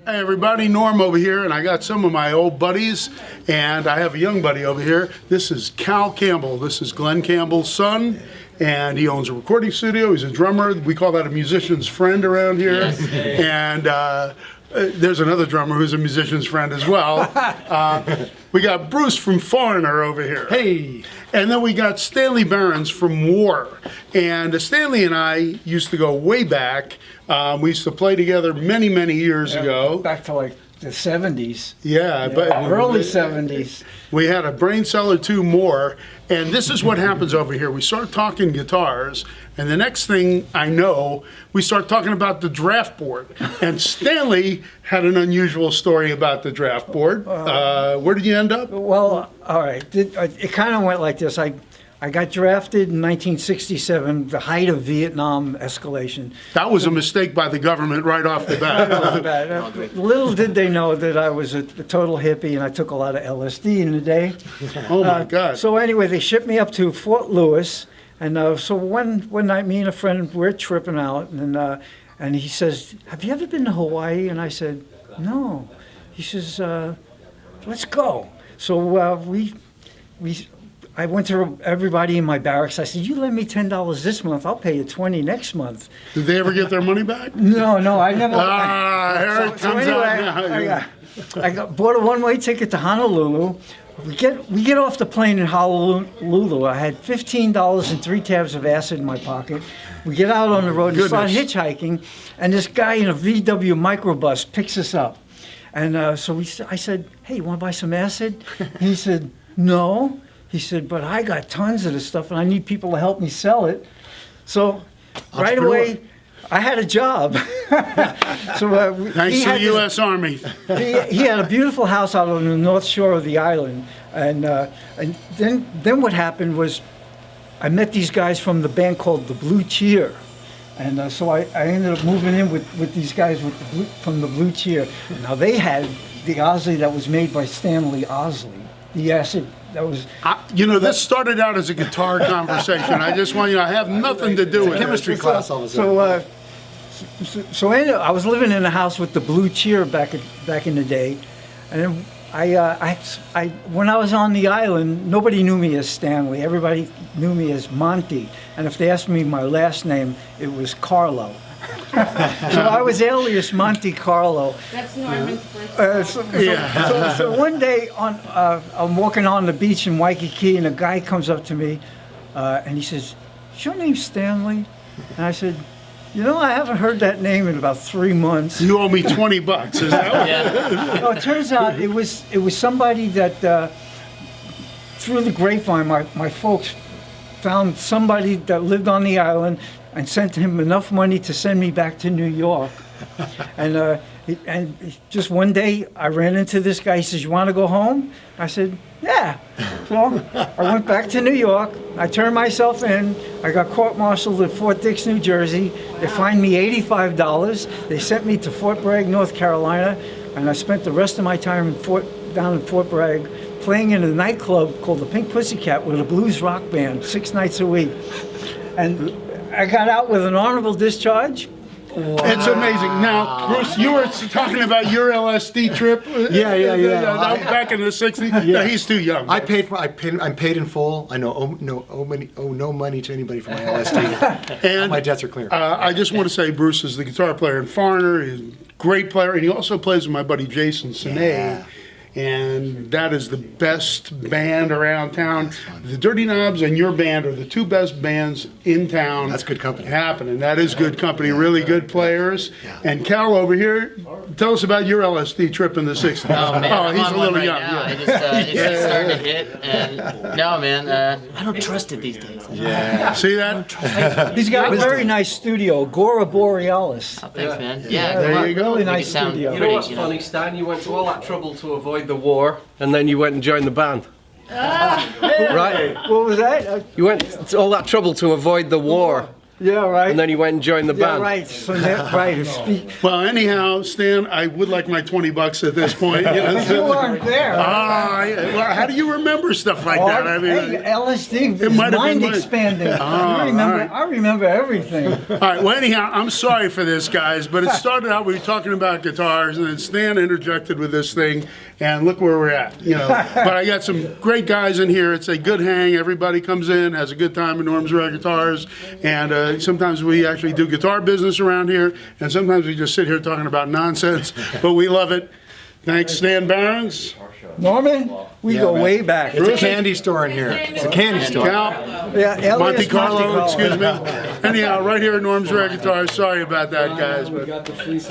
Hey everybody, Norm over here, and I got some of my old buddies, and I have a young buddy over here. This is Cal Campbell. This is Glenn Campbell's son, and he owns a recording studio. He's a drummer. We call that a musician's friend around here. Yes. And there's another drummer who's a musician's friend as well. We got Bruce from Foreigner over here. Hey. And then we got Stanley Barons from War. And Stanley and I used to go way back. We used to play together many, many years ago. Back to like the 70s. Yeah, but early 70s. We had a Brain Cellar 2 more, and this is what happens over here. We start talking guitars, and the next thing I know, we start talking about the draft board. And Stanley had an unusual story about the draft board. Where did you end up? Well, all right. It kind of went like this. I got drafted in 1967, the height of Vietnam escalation. That was a mistake by the government right off the bat. Little did they know that I was a total hippie and I took a lot of LSD in the day. Oh my God. So anyway, they shipped me up to Fort Lewis. And so one night, me and a friend, we're tripping out. And he says, "Have you ever been to Hawaii?" And I said, "No." He says, "Let's go." So I went to everybody in my barracks. I said, "You lend me $10 this month, I'll pay you $20 next month." Did they ever get their money back? No, I never. Here it comes out now. I bought a one-way ticket to Honolulu. We get off the plane in Honolulu. I had $15 and 3 tabs of acid in my pocket. We get out on the road and start hitchhiking, and this guy in a VW microbus picks us up. And I said, "Hey, you want to buy some acid?" He said, "No." He said, "But I got tons of this stuff, and I need people to help me sell it." So right away, I had a job. Thanks to the U.S. Army. He had a beautiful house out on the north shore of the island, and then what happened was, I met these guys from the band called the Blue Cheer, and so I ended up moving in with these guys from the Blue Cheer. Now they had the Osley that was made by Stanley Osley, the acid. That was, this started out as a guitar conversation. I just want you to have nothing to do with chemistry class all of a sudden. So anyway, I was living in a house with the Blue Cheer back in the day, and then I when I was on the island, nobody knew me as Stanley. Everybody knew me as Monty, and if they asked me my last name, it was Carlo. So I was alias Monte Carlo. That's Norman's birthday. So one day I'm walking on the beach in Waikiki, and a guy comes up to me, and he says, "Is your name Stanley?" And I said, "I haven't heard that name in about 3 months." You owe me $20. Is that right? No, it turns out it was somebody that through the grapevine, my folks found somebody that lived on the island and sent him enough money to send me back to New York. And just one day, I ran into this guy. He says, "You want to go home?" I said, "Yeah." So I went back to New York. I turned myself in. I got court-martialed at Fort Dix, New Jersey. They fined me $85. They sent me to Fort Bragg, North Carolina, and I spent the rest of my time down in Fort Bragg playing in a nightclub called the Pink Pussycat with a blues rock band 6 nights a week. And I got out with an honorable discharge. Wow. It's amazing. Now, Bruce, you were talking about your LSD trip. Yeah. Back in the '60s. Yeah. No, he's too young. I'm paid in full. I owe no money to anybody for my LSD. And my debts are clear. I just want to say, Bruce is the guitar player in Foreigner. He's a great player, and he also plays with my buddy Jason Siné. Yeah. And that is the best band around town. The Dirty Knobs and your band are the 2 best bands in town. That's good company. Happening. That is good company. Really good players. Yeah. And Cal over here, tell us about your LSD trip in the '60s. Oh man, he's I'm a on little one right young. now. Yeah. It's just starting to hit, and no man, I don't trust it these days. Yeah. See that? He's got a very nice studio, Gora Borealis. Oh, thanks, man. Yeah, there you go. Really Make it nice sound studio. You know what's funny, Stan? You went to all that trouble to avoid the war, and then you went and joined the band. Right? What was that? You went to all that trouble to avoid the war, Yeah, right. and then you went and joined the Yeah, band. right. So that, right. Well, anyhow, Stan, I would like my 20 bucks at this point. You know, You weren't there. well, how do you remember stuff like that? I mean, hey, LSD is might have been mind mine. expanding. You all remember? right. I remember everything. all right. Well, anyhow, I'm sorry for this, guys, but it started out we were talking about guitars, and then Stan interjected with this thing, and look where we're at. You know, but I got some great guys in here. It's a good hang. Everybody comes in, has a good time at Norm's Rare Guitars, and sometimes we actually do guitar business around here, and sometimes we just sit here talking about nonsense, but we love it. Thanks, Stan Barons. Norman, we go man. way back. It's a candy store in here. It's a candy store. Cal, Yeah, Elliot's Monte Carlo, Monte excuse me. Anyhow, right here at Norm's Rare Guitars. Sorry about that, guys. We got the fleece.